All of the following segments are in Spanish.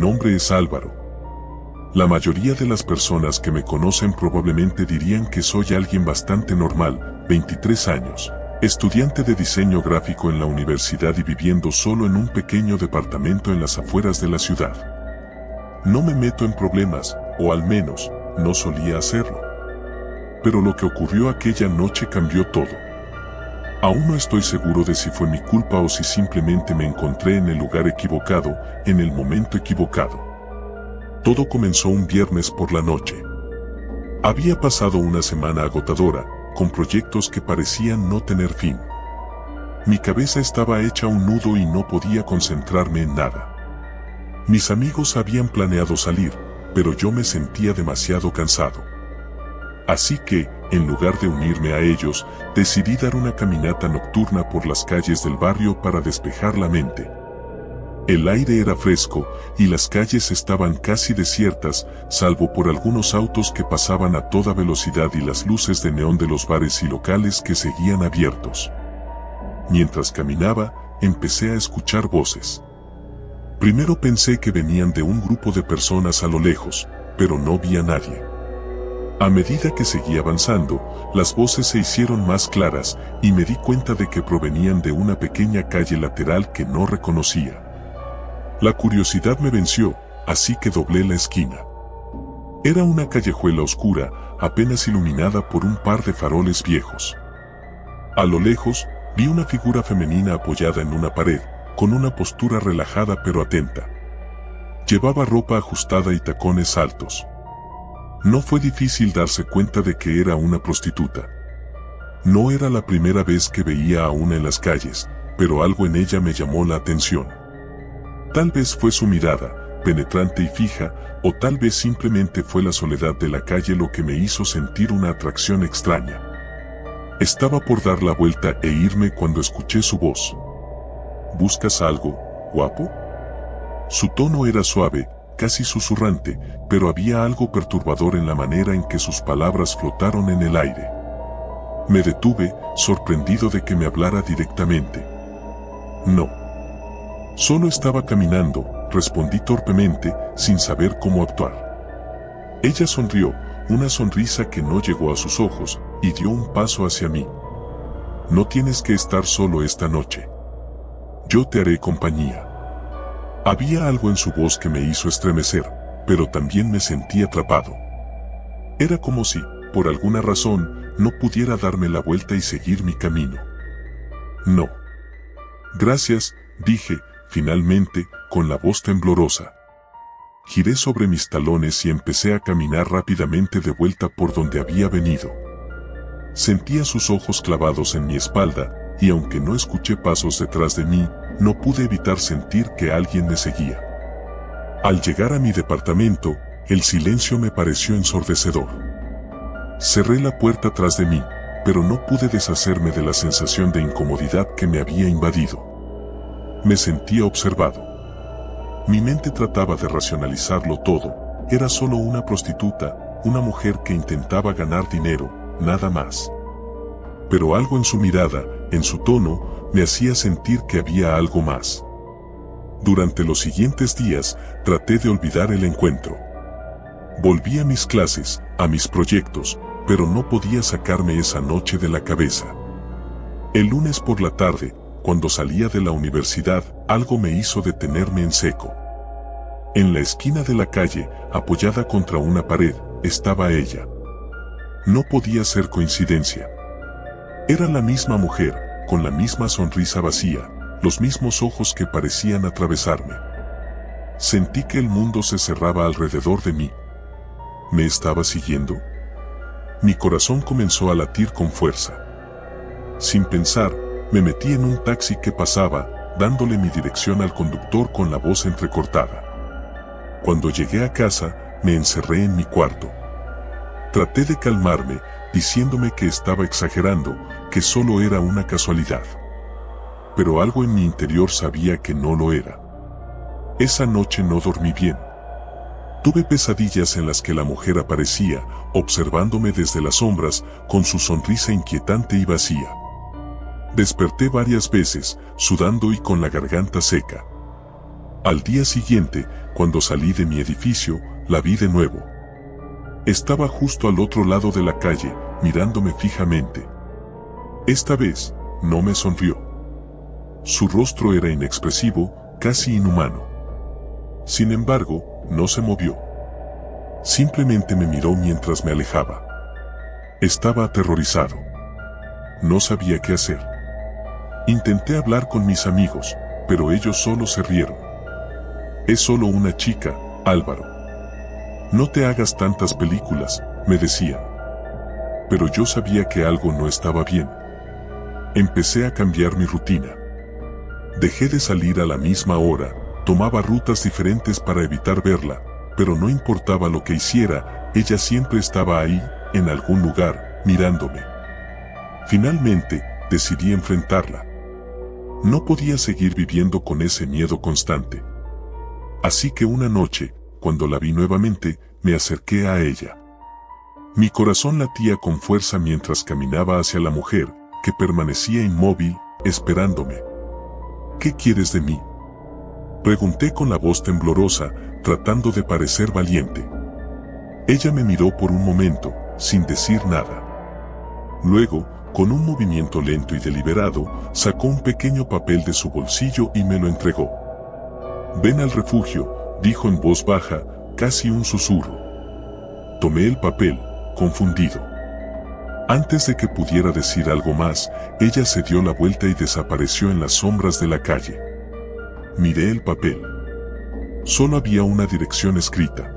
nombre es Álvaro. La mayoría de las personas que me conocen probablemente dirían que soy alguien bastante normal, 23 años, estudiante de diseño gráfico en la universidad y viviendo solo en un pequeño departamento en las afueras de la ciudad. No me meto en problemas, o al menos, no solía hacerlo. Pero lo que ocurrió aquella noche cambió todo. Aún no estoy seguro de si fue mi culpa o si simplemente me encontré en el lugar equivocado, en el momento equivocado. Todo comenzó un viernes por la noche. Había pasado una semana agotadora, con proyectos que parecían no tener fin. Mi cabeza estaba hecha un nudo y no podía concentrarme en nada. Mis amigos habían planeado salir, pero yo me sentía demasiado cansado. Así que, en lugar de unirme a ellos, decidí dar una caminata nocturna por las calles del barrio para despejar la mente. El aire era fresco, y las calles estaban casi desiertas, salvo por algunos autos que pasaban a toda velocidad y las luces de neón de los bares y locales que seguían abiertos. Mientras caminaba, empecé a escuchar voces. Primero pensé que venían de un grupo de personas a lo lejos, pero no vi a nadie. A medida que seguí avanzando, las voces se hicieron más claras, y me di cuenta de que provenían de una pequeña calle lateral que no reconocía. La curiosidad me venció, así que doblé la esquina. Era una callejuela oscura, apenas iluminada por un par de faroles viejos. A lo lejos, vi una figura femenina apoyada en una pared, con una postura relajada pero atenta. Llevaba ropa ajustada y tacones altos. No fue difícil darse cuenta de que era una prostituta. No era la primera vez que veía a una en las calles, pero algo en ella me llamó la atención. Tal vez fue su mirada, penetrante y fija, o tal vez simplemente fue la soledad de la calle lo que me hizo sentir una atracción extraña. Estaba por dar la vuelta e irme cuando escuché su voz. ¿Buscas algo, guapo? Su tono era suave, casi susurrante, pero había algo perturbador en la manera en que sus palabras flotaron en el aire. Me detuve, sorprendido de que me hablara directamente. No. Solo estaba caminando, respondí torpemente, sin saber cómo actuar. Ella sonrió, una sonrisa que no llegó a sus ojos, y dio un paso hacia mí. No tienes que estar solo esta noche. Yo te haré compañía. Había algo en su voz que me hizo estremecer, pero también me sentí atrapado. Era como si, por alguna razón, no pudiera darme la vuelta y seguir mi camino. No. Gracias, dije, finalmente, con la voz temblorosa. Giré sobre mis talones y empecé a caminar rápidamente de vuelta por donde había venido. Sentía sus ojos clavados en mi espalda, y aunque no escuché pasos detrás de mí, no pude evitar sentir que alguien me seguía. Al llegar a mi departamento, el silencio me pareció ensordecedor. Cerré la puerta tras de mí, pero no pude deshacerme de la sensación de incomodidad que me había invadido. Me sentía observado. Mi mente trataba de racionalizarlo todo. Era solo una prostituta, una mujer que intentaba ganar dinero, nada más. Pero algo en su mirada, en su tono, me hacía sentir que había algo más. Durante los siguientes días, traté de olvidar el encuentro. Volví a mis clases, a mis proyectos, pero no podía sacarme esa noche de la cabeza. El lunes por la tarde, cuando salía de la universidad, algo me hizo detenerme en seco. En la esquina de la calle, apoyada contra una pared, estaba ella. No podía ser coincidencia. Era la misma mujer, con la misma sonrisa vacía, los mismos ojos que parecían atravesarme. Sentí que el mundo se cerraba alrededor de mí. ¿Me estaba siguiendo? Mi corazón comenzó a latir con fuerza. Sin pensar, me metí en un taxi que pasaba, dándole mi dirección al conductor con la voz entrecortada. Cuando llegué a casa, me encerré en mi cuarto. Traté de calmarme, diciéndome que estaba exagerando, que solo era una casualidad. Pero algo en mi interior sabía que no lo era. Esa noche no dormí bien. Tuve pesadillas en las que la mujer aparecía, observándome desde las sombras, con su sonrisa inquietante y vacía. Desperté varias veces, sudando y con la garganta seca. Al día siguiente, cuando salí de mi edificio, la vi de nuevo. Estaba justo al otro lado de la calle, mirándome fijamente. Esta vez, no me sonrió. Su rostro era inexpresivo, casi inhumano. Sin embargo, no se movió. Simplemente me miró mientras me alejaba. Estaba aterrorizado. No sabía qué hacer. Intenté hablar con mis amigos, pero ellos solo se rieron. Es solo una chica, Álvaro. No te hagas tantas películas, me decían. Pero yo sabía que algo no estaba bien. Empecé a cambiar mi rutina. Dejé de salir a la misma hora, tomaba rutas diferentes para evitar verla, pero no importaba lo que hiciera, ella siempre estaba ahí, en algún lugar, mirándome. Finalmente, decidí enfrentarla. No podía seguir viviendo con ese miedo constante. Así que una noche, cuando la vi nuevamente, me acerqué a ella. Mi corazón latía con fuerza mientras caminaba hacia la mujer, que permanecía inmóvil, esperándome. ¿Qué quieres de mí?, pregunté con la voz temblorosa, tratando de parecer valiente. Ella me miró por un momento, sin decir nada. Luego, con un movimiento lento y deliberado, sacó un pequeño papel de su bolsillo y me lo entregó. «Ven al refugio», dijo en voz baja, casi un susurro. Tomé el papel, confundido. Antes de que pudiera decir algo más, ella se dio la vuelta y desapareció en las sombras de la calle. Miré el papel. Solo había una dirección escrita.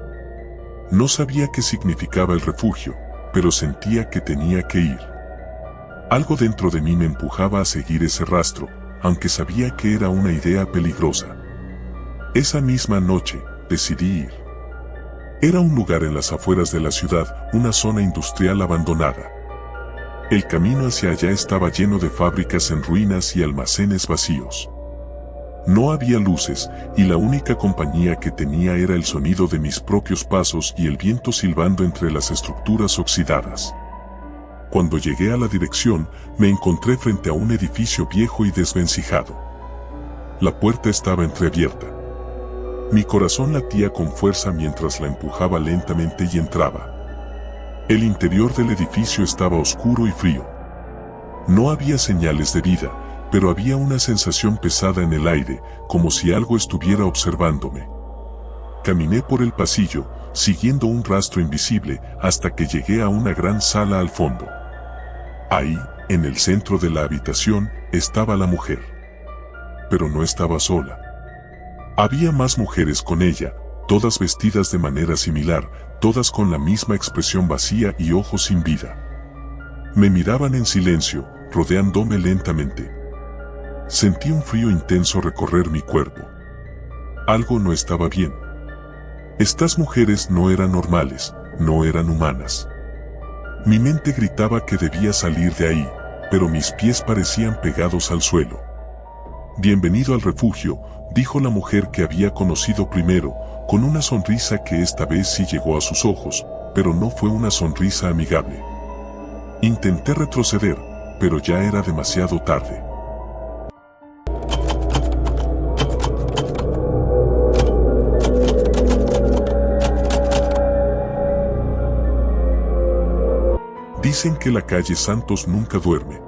No sabía qué significaba el refugio, pero sentía que tenía que ir. Algo dentro de mí me empujaba a seguir ese rastro, aunque sabía que era una idea peligrosa. Esa misma noche, decidí ir. Era un lugar en las afueras de la ciudad, una zona industrial abandonada. El camino hacia allá estaba lleno de fábricas en ruinas y almacenes vacíos. No había luces, y la única compañía que tenía era el sonido de mis propios pasos y el viento silbando entre las estructuras oxidadas. Cuando llegué a la dirección, me encontré frente a un edificio viejo y desvencijado. La puerta estaba entreabierta. Mi corazón latía con fuerza mientras la empujaba lentamente y entraba. El interior del edificio estaba oscuro y frío. No había señales de vida, pero había una sensación pesada en el aire, como si algo estuviera observándome. Caminé por el pasillo, siguiendo un rastro invisible, hasta que llegué a una gran sala al fondo. Ahí, en el centro de la habitación, estaba la mujer. Pero no estaba sola. Había más mujeres con ella, todas vestidas de manera similar, todas con la misma expresión vacía y ojos sin vida. Me miraban en silencio, rodeándome lentamente. Sentí un frío intenso recorrer mi cuerpo. Algo no estaba bien. Estas mujeres no eran normales, no eran humanas. Mi mente gritaba que debía salir de ahí, pero mis pies parecían pegados al suelo. «Bienvenido al refugio», dijo la mujer que había conocido primero, con una sonrisa que esta vez sí llegó a sus ojos, pero no fue una sonrisa amigable. Intenté retroceder, pero ya era demasiado tarde. Dicen que la calle Santos nunca duerme.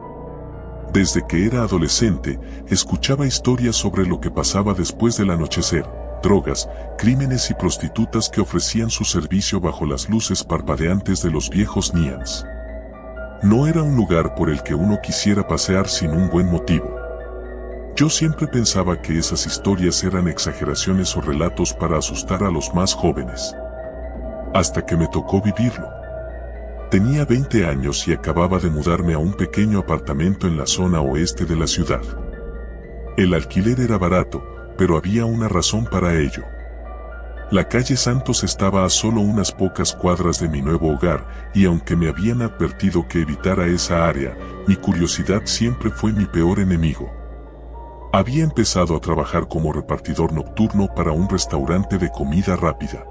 Desde que era adolescente, escuchaba historias sobre lo que pasaba después del anochecer, drogas, crímenes y prostitutas que ofrecían su servicio bajo las luces parpadeantes de los viejos Nians. No era un lugar por el que uno quisiera pasear sin un buen motivo. Yo siempre pensaba que esas historias eran exageraciones o relatos para asustar a los más jóvenes. Hasta que me tocó vivirlo. Tenía 20 años y acababa de mudarme a un pequeño apartamento en la zona oeste de la ciudad. El alquiler era barato, pero había una razón para ello. La calle Santos estaba a solo unas pocas cuadras de mi nuevo hogar, y aunque me habían advertido que evitara esa área, mi curiosidad siempre fue mi peor enemigo. Había empezado a trabajar como repartidor nocturno para un restaurante de comida rápida.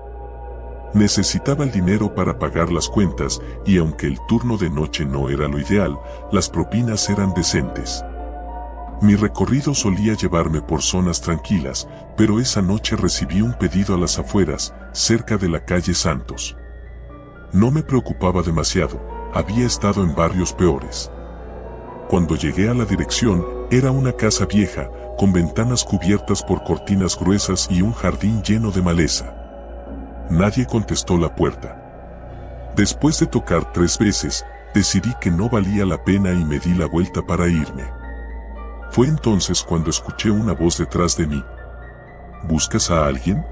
Necesitaba el dinero para pagar las cuentas, y aunque el turno de noche no era lo ideal, las propinas eran decentes. Mi recorrido solía llevarme por zonas tranquilas, pero esa noche recibí un pedido a las afueras, cerca de la calle Santos. No me preocupaba demasiado, había estado en barrios peores. Cuando llegué a la dirección, era una casa vieja, con ventanas cubiertas por cortinas gruesas y un jardín lleno de maleza. Nadie contestó la puerta. Después de tocar 3 veces, decidí que no valía la pena y me di la vuelta para irme. Fue entonces cuando escuché una voz detrás de mí. ¿Buscas a alguien?,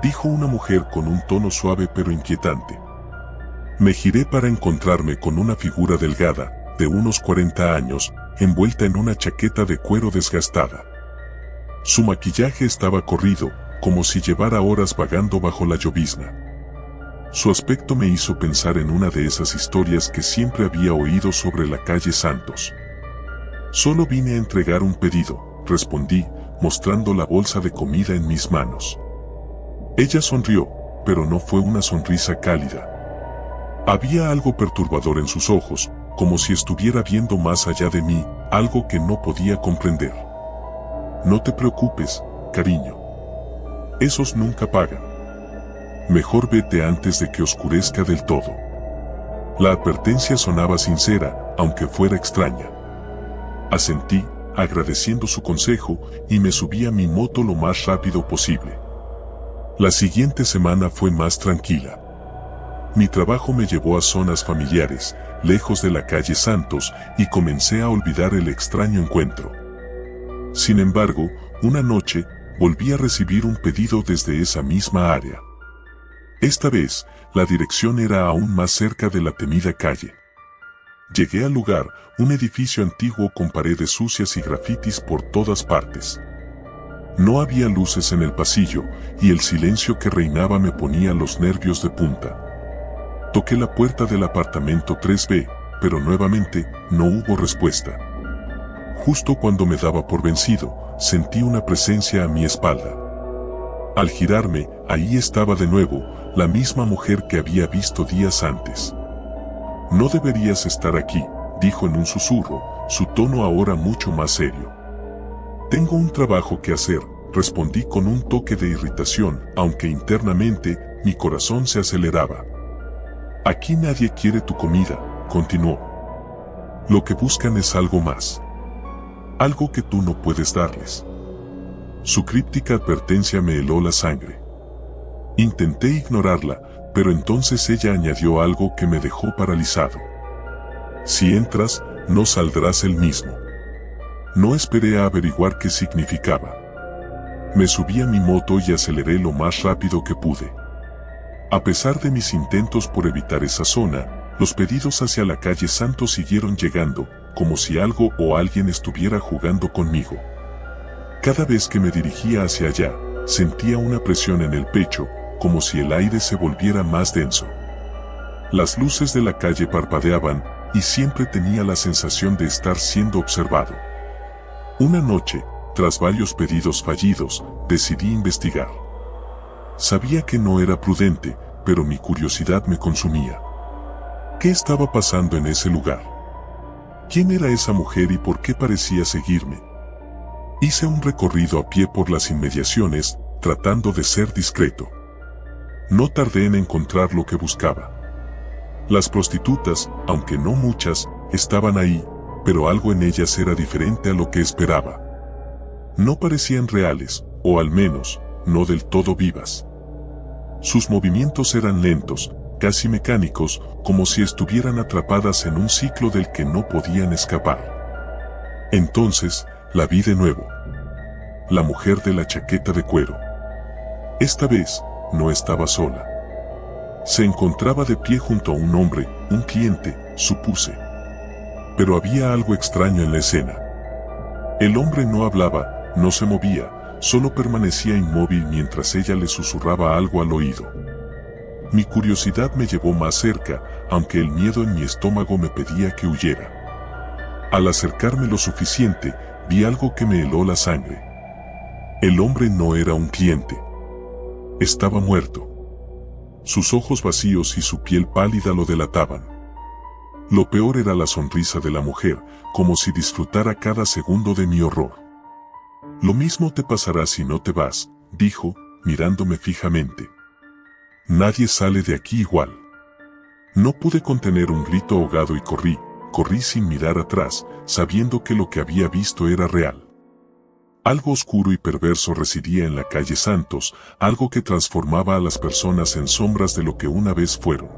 dijo una mujer con un tono suave pero inquietante. Me giré para encontrarme con una figura delgada, de unos 40 años, envuelta en una chaqueta de cuero desgastada. Su maquillaje estaba corrido, como si llevara horas vagando bajo la llovizna. Su aspecto me hizo pensar en una de esas historias que siempre había oído sobre la calle Santos. Solo vine a entregar un pedido, respondí, mostrando la bolsa de comida en mis manos. Ella sonrió, pero no fue una sonrisa cálida. Había algo perturbador en sus ojos, como si estuviera viendo más allá de mí, algo que no podía comprender. No te preocupes, cariño. Esos nunca pagan. Mejor vete antes de que oscurezca del todo. La advertencia sonaba sincera, aunque fuera extraña. Asentí, agradeciendo su consejo, y me subí a mi moto lo más rápido posible. La siguiente semana fue más tranquila. Mi trabajo me llevó a zonas familiares, lejos de la calle Santos, y comencé a olvidar el extraño encuentro. Sin embargo, una noche, volví a recibir un pedido desde esa misma área. Esta vez, la dirección era aún más cerca de la temida calle. Llegué al lugar, un edificio antiguo con paredes sucias y grafitis por todas partes. No había luces en el pasillo, y el silencio que reinaba me ponía los nervios de punta. Toqué la puerta del apartamento 3B, pero nuevamente, no hubo respuesta. Justo cuando me daba por vencido, sentí una presencia a mi espalda. Al girarme, ahí estaba de nuevo, la misma mujer que había visto días antes. No deberías estar aquí, dijo en un susurro, su tono ahora mucho más serio. Tengo un trabajo que hacer, respondí con un toque de irritación, aunque internamente, mi corazón se aceleraba. Aquí nadie quiere tu comida, continuó. Lo que buscan es algo más. Algo que tú no puedes darles. Su críptica advertencia me heló la sangre. Intenté ignorarla, pero entonces ella añadió algo que me dejó paralizado. Si entras, no saldrás el mismo. No esperé a averiguar qué significaba. Me subí a mi moto y aceleré lo más rápido que pude. A pesar de mis intentos por evitar esa zona, los pedidos hacia la calle Santos siguieron llegando, como si algo o alguien estuviera jugando conmigo. Cada vez que me dirigía hacia allá, sentía una presión en el pecho, como si el aire se volviera más denso. Las luces de la calle parpadeaban, y siempre tenía la sensación de estar siendo observado. Una noche, tras varios pedidos fallidos, decidí investigar. Sabía que no era prudente, pero mi curiosidad me consumía. ¿Qué estaba pasando en ese lugar? ¿Quién era esa mujer y por qué parecía seguirme? Hice un recorrido a pie por las inmediaciones, tratando de ser discreto. No tardé en encontrar lo que buscaba. Las prostitutas, aunque no muchas, estaban ahí, pero algo en ellas era diferente a lo que esperaba. No parecían reales, o al menos, no del todo vivas. Sus movimientos eran lentos, casi mecánicos, como si estuvieran atrapadas en un ciclo del que no podían escapar. Entonces, la vi de nuevo. La mujer de la chaqueta de cuero. Esta vez, no estaba sola. Se encontraba de pie junto a un hombre, un cliente, supuse. Pero había algo extraño en la escena. El hombre no hablaba, no se movía, solo permanecía inmóvil mientras ella le susurraba algo al oído. Mi curiosidad me llevó más cerca, aunque el miedo en mi estómago me pedía que huyera. Al acercarme lo suficiente, vi algo que me heló la sangre. El hombre no era un cliente. Estaba muerto. Sus ojos vacíos y su piel pálida lo delataban. Lo peor era la sonrisa de la mujer, como si disfrutara cada segundo de mi horror. Lo mismo te pasará si no te vas, dijo, mirándome fijamente. Nadie sale de aquí igual. No pude contener un grito ahogado y corrí sin mirar atrás, sabiendo que lo que había visto era real. Algo oscuro y perverso residía en la calle Santos, algo que transformaba a las personas en sombras de lo que una vez fueron.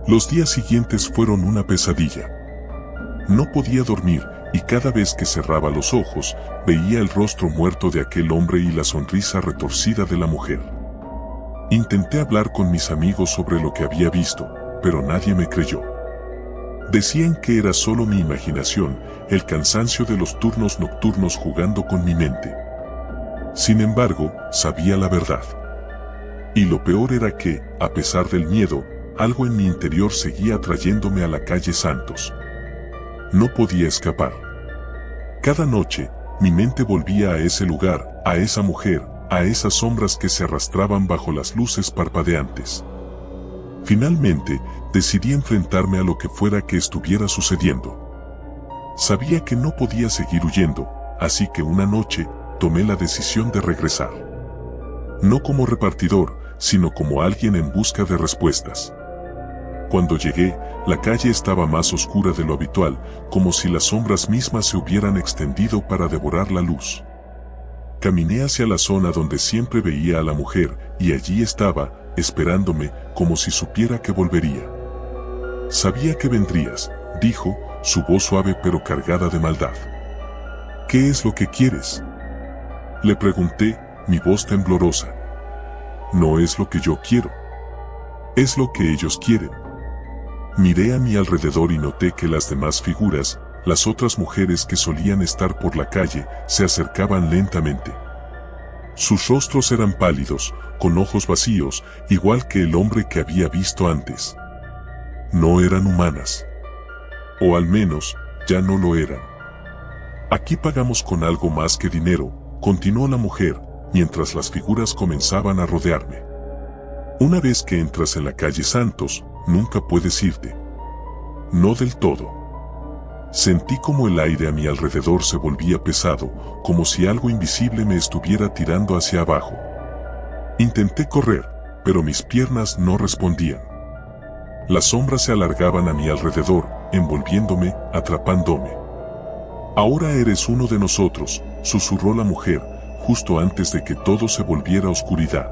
Los días siguientes fueron una pesadilla. No podía dormir, y cada vez que cerraba los ojos, veía el rostro muerto de aquel hombre y la sonrisa retorcida de la mujer. Intenté hablar con mis amigos sobre lo que había visto, pero nadie me creyó. Decían que era solo mi imaginación, el cansancio de los turnos nocturnos jugando con mi mente. Sin embargo, sabía la verdad. Y lo peor era que, a pesar del miedo, algo en mi interior seguía atrayéndome a la calle Santos. No podía escapar. Cada noche, mi mente volvía a ese lugar, a esa mujer, a esas sombras que se arrastraban bajo las luces parpadeantes. Finalmente, decidí enfrentarme a lo que fuera que estuviera sucediendo. Sabía que no podía seguir huyendo, así que una noche, tomé la decisión de regresar. No como repartidor, sino como alguien en busca de respuestas. Cuando llegué, la calle estaba más oscura de lo habitual, como si las sombras mismas se hubieran extendido para devorar la luz. Caminé hacia la zona donde siempre veía a la mujer, y allí estaba, esperándome, como si supiera que volvería. Sabía que vendrías, dijo, su voz suave pero cargada de maldad. ¿Qué es lo que quieres? Le pregunté, mi voz temblorosa. No es lo que yo quiero. Es lo que ellos quieren. Miré a mi alrededor y noté que las demás figuras, las otras mujeres que solían estar por la calle, se acercaban lentamente. Sus rostros eran pálidos, con ojos vacíos, igual que el hombre que había visto antes. No eran humanas. O al menos, ya no lo eran. Aquí pagamos con algo más que dinero, continuó la mujer, mientras las figuras comenzaban a rodearme. Una vez que entras en la calle Santos, nunca puedes irte. No del todo. Sentí como el aire a mi alrededor se volvía pesado, como si algo invisible me estuviera tirando hacia abajo. Intenté correr, pero mis piernas no respondían. Las sombras se alargaban a mi alrededor, envolviéndome, atrapándome. Ahora eres uno de nosotros, susurró la mujer, justo antes de que todo se volviera oscuridad.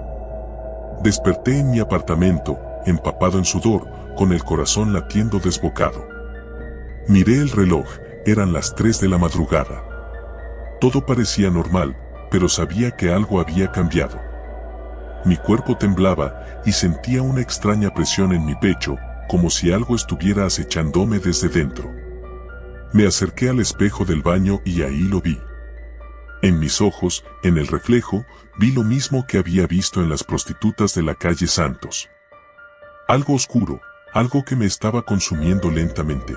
Desperté en mi apartamento, empapado en sudor, con el corazón latiendo desbocado. Miré el reloj, eran las 3 de la madrugada. Todo parecía normal, pero sabía que algo había cambiado. Mi cuerpo temblaba y sentía una extraña presión en mi pecho, como si algo estuviera acechándome desde dentro. Me acerqué al espejo del baño y ahí lo vi. En mis ojos, en el reflejo, vi lo mismo que había visto en las prostitutas de la calle Santos. Algo oscuro, algo que me estaba consumiendo lentamente.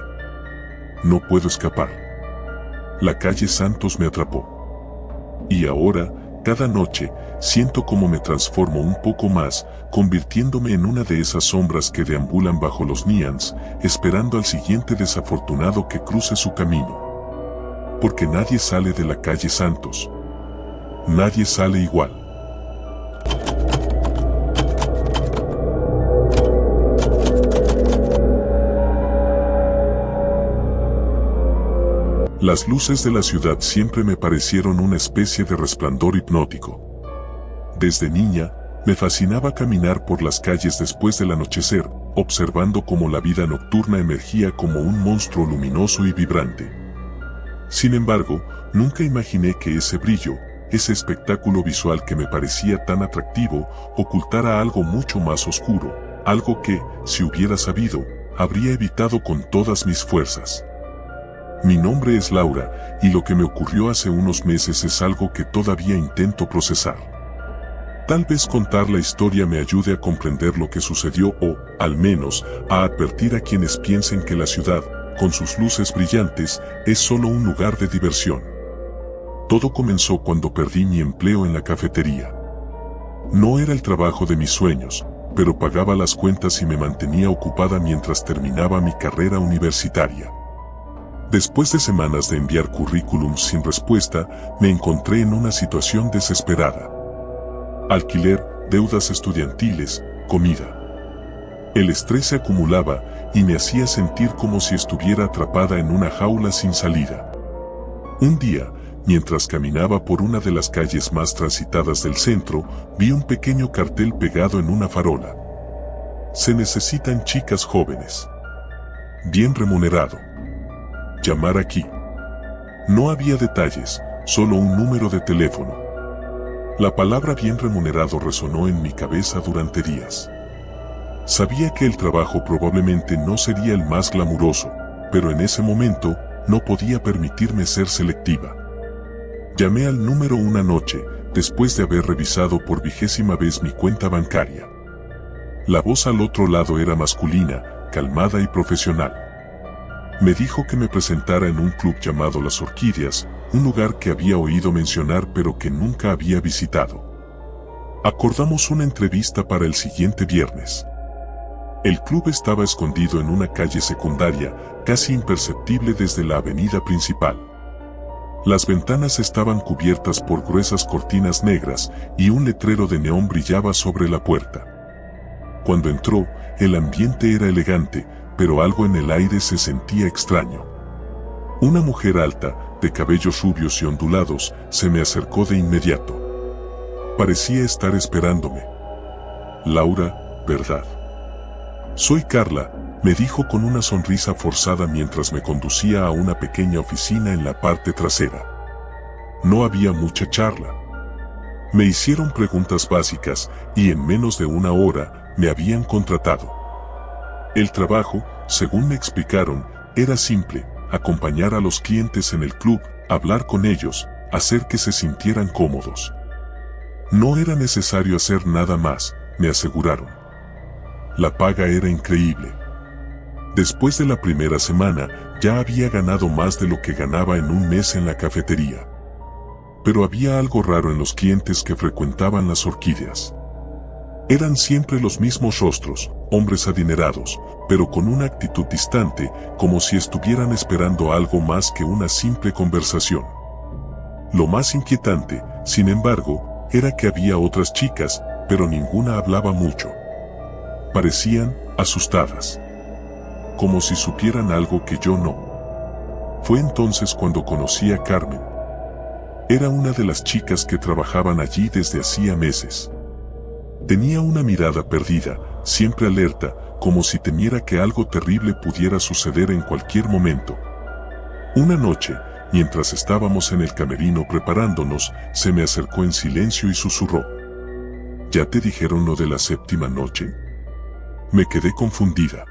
No puedo escapar. La calle Santos me atrapó. Y ahora, cada noche, siento como me transformo un poco más, convirtiéndome en una de esas sombras que deambulan bajo los neons, esperando al siguiente desafortunado que cruce su camino. Porque nadie sale de la calle Santos. Nadie sale igual. Las luces de la ciudad siempre me parecieron una especie de resplandor hipnótico. Desde niña, me fascinaba caminar por las calles después del anochecer, observando cómo la vida nocturna emergía como un monstruo luminoso y vibrante. Sin embargo, nunca imaginé que ese brillo, ese espectáculo visual que me parecía tan atractivo, ocultara algo mucho más oscuro, algo que, si hubiera sabido, habría evitado con todas mis fuerzas. Mi nombre es Laura, y lo que me ocurrió hace unos meses es algo que todavía intento procesar. Tal vez contar la historia me ayude a comprender lo que sucedió o, al menos, a advertir a quienes piensen que la ciudad, con sus luces brillantes, es solo un lugar de diversión. Todo comenzó cuando perdí mi empleo en la cafetería. No era el trabajo de mis sueños, pero pagaba las cuentas y me mantenía ocupada mientras terminaba mi carrera universitaria. Después de semanas de enviar currículums sin respuesta, me encontré en una situación desesperada. Alquiler, deudas estudiantiles, comida. El estrés se acumulaba y me hacía sentir como si estuviera atrapada en una jaula sin salida. Un día, mientras caminaba por una de las calles más transitadas del centro, vi un pequeño cartel pegado en una farola. Se necesitan chicas jóvenes. Bien remunerado. Llamar aquí. No había detalles, solo un número de teléfono. La palabra bien remunerado resonó en mi cabeza durante días. Sabía que el trabajo probablemente no sería el más glamuroso, pero en ese momento no podía permitirme ser selectiva. Llamé al número una noche, después de haber revisado por 20ª vez mi cuenta bancaria. La voz al otro lado era masculina, calmada y profesional. Me dijo que me presentara en un club llamado Las Orquídeas, un lugar que había oído mencionar pero que nunca había visitado. Acordamos una entrevista para el siguiente viernes. El club estaba escondido en una calle secundaria, casi imperceptible desde la avenida principal. Las ventanas estaban cubiertas por gruesas cortinas negras y un letrero de neón brillaba sobre la puerta. Cuando entró, el ambiente era elegante, pero algo en el aire se sentía extraño. Una mujer alta, de cabellos rubios y ondulados, se me acercó de inmediato. Parecía estar esperándome. Laura, ¿verdad? Soy Carla, me dijo con una sonrisa forzada mientras me conducía a una pequeña oficina en la parte trasera. No había mucha charla. Me hicieron preguntas básicas y en menos de una hora me habían contratado. El trabajo, según me explicaron, era simple: acompañar a los clientes en el club, hablar con ellos, hacer que se sintieran cómodos. No era necesario hacer nada más, me aseguraron. La paga era increíble. Después de la primera semana, ya había ganado más de lo que ganaba en un mes en la cafetería. Pero había algo raro en los clientes que frecuentaban Las Orquídeas. Eran siempre los mismos rostros, hombres adinerados, pero con una actitud distante, como si estuvieran esperando algo más que una simple conversación. Lo más inquietante, sin embargo, era que había otras chicas, pero ninguna hablaba mucho. Parecían asustadas, como si supieran algo que yo no. Fue entonces cuando conocí a Carmen. Era una de las chicas que trabajaban allí desde hacía meses. Tenía una mirada perdida, siempre alerta, como si temiera que algo terrible pudiera suceder en cualquier momento. Una noche, mientras estábamos en el camerino preparándonos, se me acercó en silencio y susurró: ¿Ya te dijeron lo de la 7ª noche? Me quedé confundida.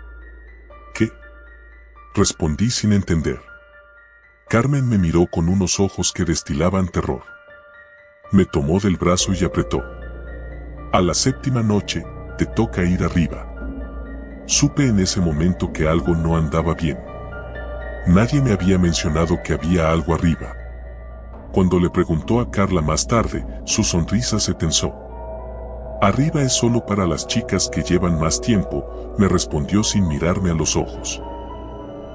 ¿Qué? Respondí sin entender. Carmen me miró con unos ojos que destilaban terror. Me tomó del brazo y apretó. A la 7ª noche, te toca ir arriba. Supe en ese momento que algo no andaba bien. Nadie me había mencionado que había algo arriba. Cuando le preguntó a Carla más tarde, su sonrisa se tensó. Arriba es solo para las chicas que llevan más tiempo, me respondió sin mirarme a los ojos.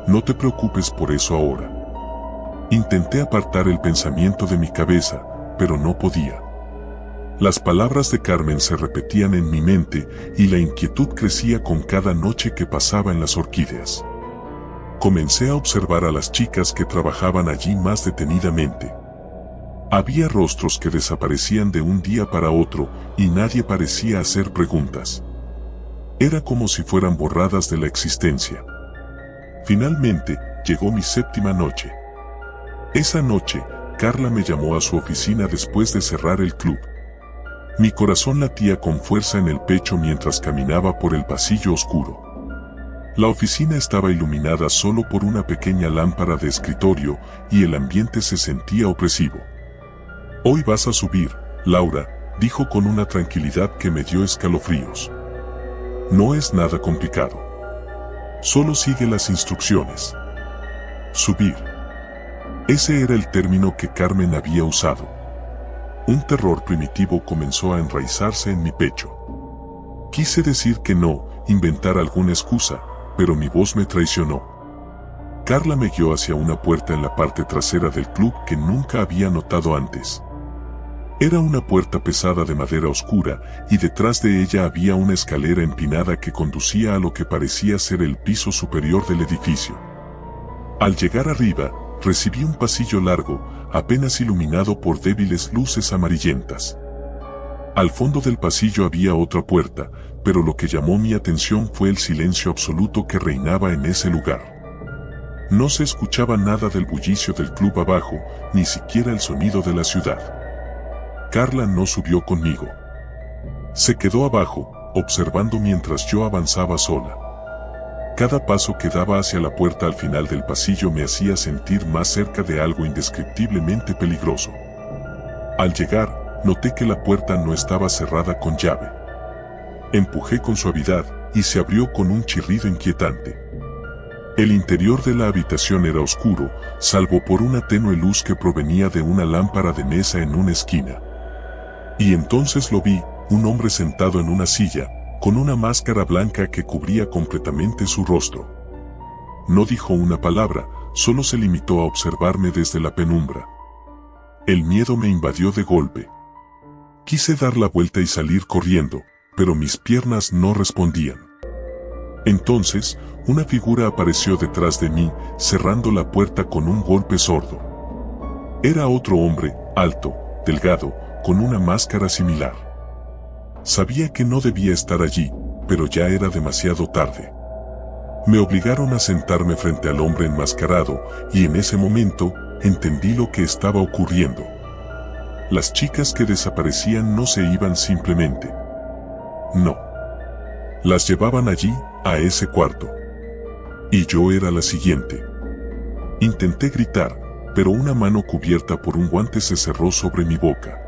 No te preocupes por eso ahora. Intenté apartar el pensamiento de mi cabeza, pero no podía. Las palabras de Carmen se repetían en mi mente y la inquietud crecía con cada noche que pasaba en Las Orquídeas. Comencé a observar a las chicas que trabajaban allí más detenidamente. Había rostros que desaparecían de un día para otro y nadie parecía hacer preguntas. Era como si fueran borradas de la existencia. Finalmente, llegó mi 7ª noche. Esa noche, Carla me llamó a su oficina después de cerrar el club. Mi corazón latía con fuerza en el pecho mientras caminaba por el pasillo oscuro. La oficina estaba iluminada solo por una pequeña lámpara de escritorio y el ambiente se sentía opresivo. Hoy vas a subir, Laura, dijo con una tranquilidad que me dio escalofríos. No es nada complicado. Solo sigue las instrucciones. Subir. Ese era el término que Carmen había usado. Un terror primitivo comenzó a enraizarse en mi pecho. Quise decir que no, inventar alguna excusa, pero mi voz me traicionó. Carla me guió hacia una puerta en la parte trasera del club que nunca había notado antes. Era una puerta pesada de madera oscura, y detrás de ella había una escalera empinada que conducía a lo que parecía ser el piso superior del edificio. Al llegar arriba, recibí un pasillo largo, apenas iluminado por débiles luces amarillentas. Al fondo del pasillo había otra puerta, pero lo que llamó mi atención fue el silencio absoluto que reinaba en ese lugar. No se escuchaba nada del bullicio del club abajo, ni siquiera el sonido de la ciudad. Carla no subió conmigo. Se quedó abajo, observando mientras yo avanzaba sola. Cada paso que daba hacia la puerta al final del pasillo me hacía sentir más cerca de algo indescriptiblemente peligroso. Al llegar, noté que la puerta no estaba cerrada con llave. Empujé con suavidad, y se abrió con un chirrido inquietante. El interior de la habitación era oscuro, salvo por una tenue luz que provenía de una lámpara de mesa en una esquina. Y entonces lo vi, un hombre sentado en una silla, con una máscara blanca que cubría completamente su rostro. No dijo una palabra, solo se limitó a observarme desde la penumbra. El miedo me invadió de golpe. Quise dar la vuelta y salir corriendo, pero mis piernas no respondían. Entonces, una figura apareció detrás de mí, cerrando la puerta con un golpe sordo. Era otro hombre, alto, delgado, con una máscara similar. Sabía que no debía estar allí, pero ya era demasiado tarde. Me obligaron a sentarme frente al hombre enmascarado, y en ese momento, entendí lo que estaba ocurriendo. Las chicas que desaparecían no se iban simplemente. No. Las llevaban allí, a ese cuarto. Y yo era la siguiente. Intenté gritar, pero una mano cubierta por un guante se cerró sobre mi boca.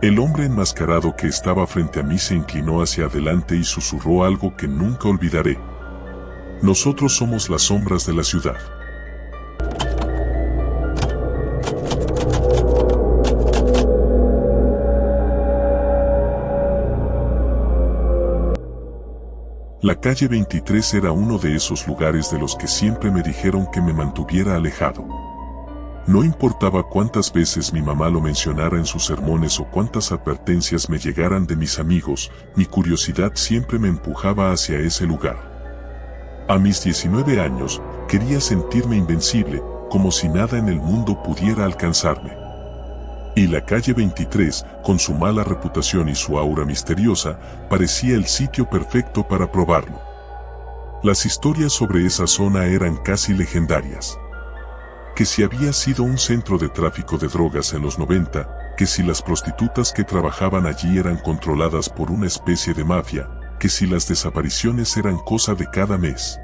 El hombre enmascarado que estaba frente a mí se inclinó hacia adelante y susurró algo que nunca olvidaré. Nosotros somos las sombras de la ciudad. La calle 23 era uno de esos lugares de los que siempre me dijeron que me mantuviera alejado. No importaba cuántas veces mi mamá lo mencionara en sus sermones o cuántas advertencias me llegaran de mis amigos, mi curiosidad siempre me empujaba hacia ese lugar. A mis 19 años, quería sentirme invencible, como si nada en el mundo pudiera alcanzarme. Y la calle 23, con su mala reputación y su aura misteriosa, parecía el sitio perfecto para probarlo. Las historias sobre esa zona eran casi legendarias. Que si había sido un centro de tráfico de drogas en los 90, que si las prostitutas que trabajaban allí eran controladas por una especie de mafia, que si las desapariciones eran cosa de cada mes.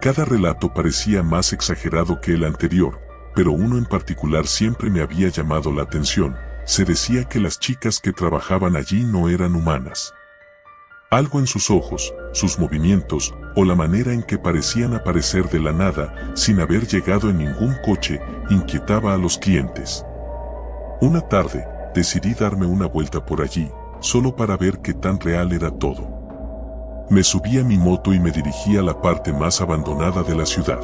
Cada relato parecía más exagerado que el anterior, pero uno en particular siempre me había llamado la atención. Se decía que las chicas que trabajaban allí no eran humanas. Algo en sus ojos, sus movimientos, o la manera en que parecían aparecer de la nada, sin haber llegado en ningún coche, inquietaba a los clientes. Una tarde, decidí darme una vuelta por allí, solo para ver qué tan real era todo. Me subí a mi moto y me dirigí a la parte más abandonada de la ciudad.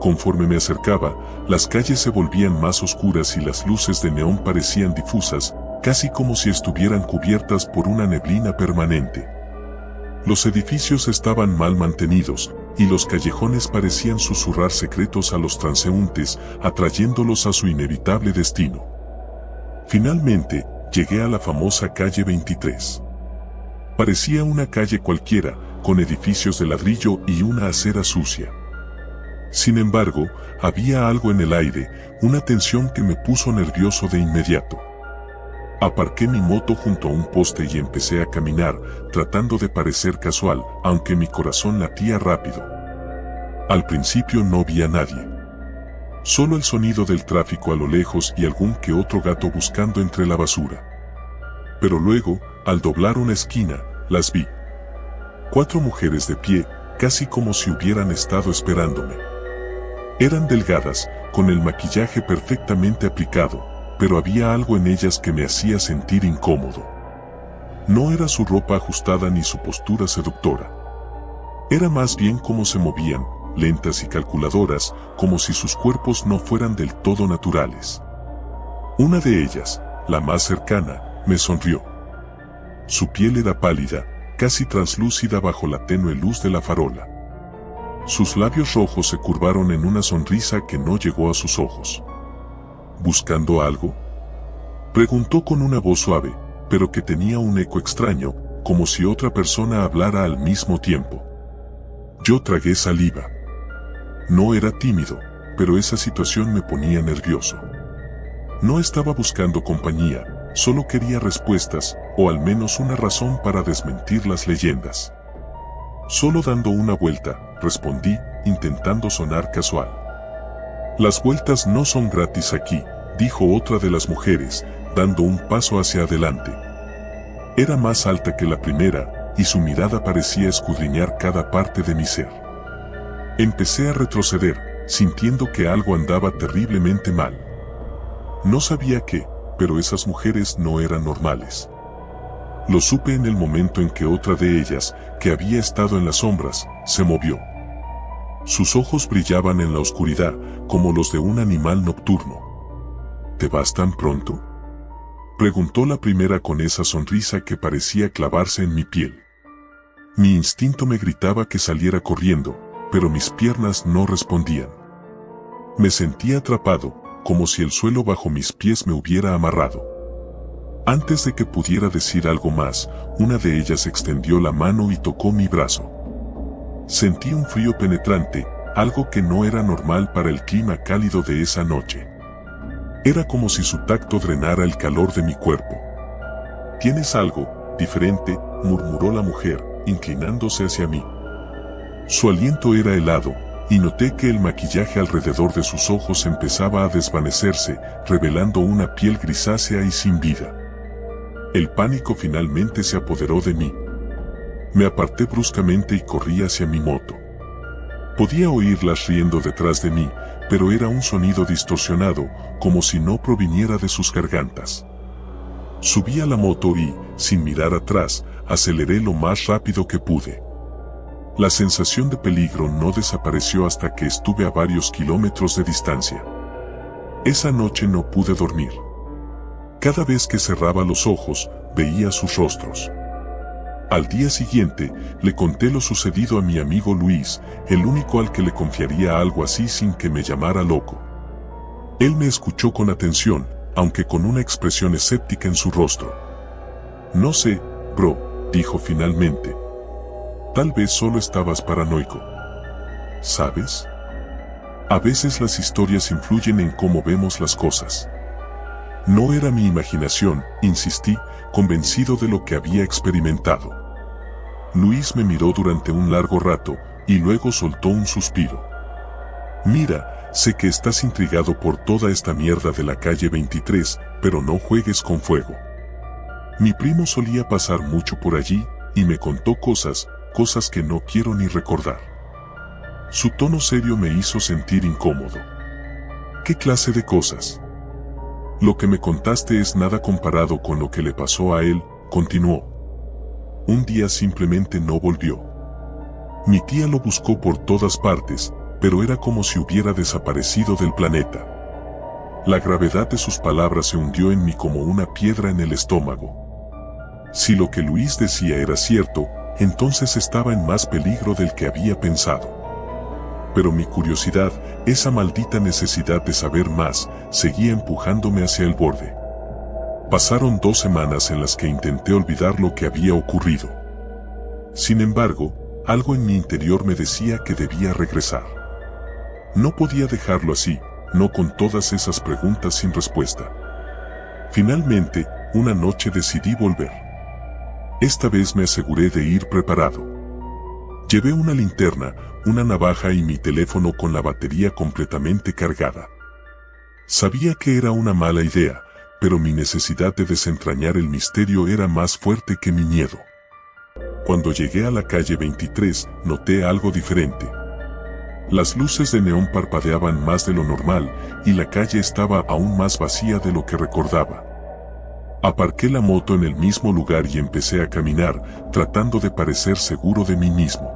Conforme me acercaba, las calles se volvían más oscuras y las luces de neón parecían difusas, casi como si estuvieran cubiertas por una neblina permanente. Los edificios estaban mal mantenidos, y los callejones parecían susurrar secretos a los transeúntes, atrayéndolos a su inevitable destino. Finalmente, llegué a la famosa calle 23. Parecía una calle cualquiera, con edificios de ladrillo y una acera sucia. Sin embargo, había algo en el aire, una tensión que me puso nervioso de inmediato. Aparqué mi moto junto a un poste y empecé a caminar, tratando de parecer casual, aunque mi corazón latía rápido. Al principio no vi a nadie. Solo el sonido del tráfico a lo lejos y algún que otro gato buscando entre la basura. Pero luego, al doblar una esquina, las vi. 4 mujeres de pie, casi como si hubieran estado esperándome. Eran delgadas, con el maquillaje perfectamente aplicado, pero había algo en ellas que me hacía sentir incómodo. No era su ropa ajustada ni su postura seductora. Era más bien cómo se movían, lentas y calculadoras, como si sus cuerpos no fueran del todo naturales. Una de ellas, la más cercana, me sonrió. Su piel era pálida, casi translúcida bajo la tenue luz de la farola. Sus labios rojos se curvaron en una sonrisa que no llegó a sus ojos. ¿Buscando algo?, preguntó con una voz suave, pero que tenía un eco extraño, como si otra persona hablara al mismo tiempo. Yo tragué saliva. No era tímido, pero esa situación me ponía nervioso. No estaba buscando compañía, solo quería respuestas, o al menos una razón para desmentir las leyendas. Solo dando una vuelta, respondí, intentando sonar casual. Las vueltas no son gratis aquí, dijo otra de las mujeres, dando un paso hacia adelante. Era más alta que la primera, y su mirada parecía escudriñar cada parte de mi ser. Empecé a retroceder, sintiendo que algo andaba terriblemente mal. No sabía qué, pero esas mujeres no eran normales. Lo supe en el momento en que otra de ellas, que había estado en las sombras, se movió. Sus ojos brillaban en la oscuridad, como los de un animal nocturno. ¿Te vas tan pronto?, preguntó la primera con esa sonrisa que parecía clavarse en mi piel. Mi instinto me gritaba que saliera corriendo, pero mis piernas no respondían. Me sentía atrapado, como si el suelo bajo mis pies me hubiera amarrado. Antes de que pudiera decir algo más, una de ellas extendió la mano y tocó mi brazo. Sentí un frío penetrante, algo que no era normal para el clima cálido de esa noche. Era como si su tacto drenara el calor de mi cuerpo. «¿Tienes algo diferente?», murmuró la mujer, inclinándose hacia mí. Su aliento era helado, y noté que el maquillaje alrededor de sus ojos empezaba a desvanecerse, revelando una piel grisácea y sin vida. El pánico finalmente se apoderó de mí. Me aparté bruscamente y corrí hacia mi moto. Podía oírlas riendo detrás de mí, pero era un sonido distorsionado, como si no proviniera de sus gargantas. Subí a la moto y, sin mirar atrás, aceleré lo más rápido que pude. La sensación de peligro no desapareció hasta que estuve a varios kilómetros de distancia. Esa noche no pude dormir. Cada vez que cerraba los ojos, veía sus rostros. Al día siguiente, le conté lo sucedido a mi amigo Luis, el único al que le confiaría algo así sin que me llamara loco. Él me escuchó con atención, aunque con una expresión escéptica en su rostro. «No sé, bro», dijo finalmente. «Tal vez solo estabas paranoico. ¿Sabes? A veces las historias influyen en cómo vemos las cosas». No era mi imaginación, insistí, convencido de lo que había experimentado. Luis me miró durante un largo rato, y luego soltó un suspiro. «Mira, sé que estás intrigado por toda esta mierda de la calle 23, pero no juegues con fuego. Mi primo solía pasar mucho por allí, y me contó cosas que no quiero ni recordar». Su tono serio me hizo sentir incómodo. «¿Qué clase de cosas?». «Lo que me contaste es nada comparado con lo que le pasó a él», continuó. «Un día simplemente no volvió. Mi tía lo buscó por todas partes, pero era como si hubiera desaparecido del planeta». La gravedad de sus palabras se hundió en mí como una piedra en el estómago. Si lo que Luis decía era cierto, entonces estaba en más peligro del que había pensado. Pero mi curiosidad, esa maldita necesidad de saber más, seguía empujándome hacia el borde. Pasaron 2 semanas en las que intenté olvidar lo que había ocurrido. Sin embargo, algo en mi interior me decía que debía regresar. No podía dejarlo así, no con todas esas preguntas sin respuesta. Finalmente, una noche decidí volver. Esta vez me aseguré de ir preparado. Llevé una linterna, una navaja y mi teléfono con la batería completamente cargada. Sabía que era una mala idea, pero mi necesidad de desentrañar el misterio era más fuerte que mi miedo. Cuando llegué a la calle 23, noté algo diferente. Las luces de neón parpadeaban más de lo normal, y la calle estaba aún más vacía de lo que recordaba. Aparqué la moto en el mismo lugar y empecé a caminar, tratando de parecer seguro de mí mismo.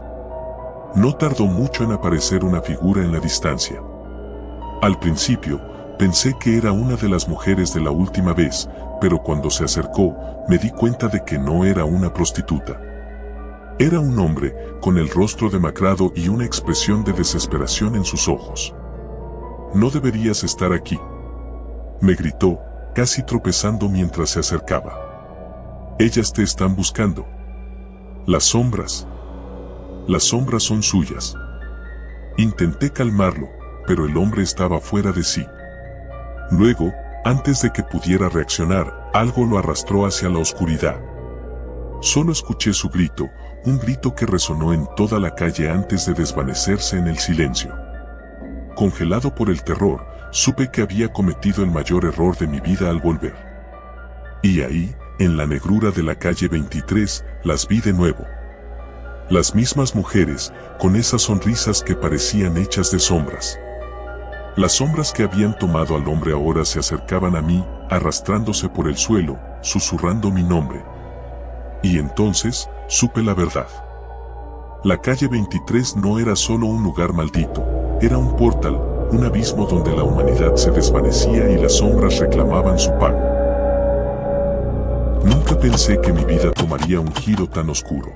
No tardó mucho en aparecer una figura en la distancia. Al principio, pensé que era una de las mujeres de la última vez, pero cuando se acercó, me di cuenta de que no era una prostituta. Era un hombre, con el rostro demacrado y una expresión de desesperación en sus ojos. «No deberías estar aquí», me gritó, casi tropezando mientras se acercaba. «Ellas te están buscando. Las sombras son suyas». Intenté calmarlo, pero el hombre estaba fuera de sí. Luego, antes de que pudiera reaccionar, algo lo arrastró hacia la oscuridad. Solo escuché su grito, un grito que resonó en toda la calle antes de desvanecerse en el silencio. Congelado por el terror, supe que había cometido el mayor error de mi vida al volver. Y ahí, en la negrura de la calle 23, las vi de nuevo. Las mismas mujeres, con esas sonrisas que parecían hechas de sombras. Las sombras que habían tomado al hombre ahora se acercaban a mí, arrastrándose por el suelo, susurrando mi nombre. Y entonces, supe la verdad. La calle 23 no era solo un lugar maldito, era un portal, un abismo donde la humanidad se desvanecía y las sombras reclamaban su pago. Nunca pensé que mi vida tomaría un giro tan oscuro.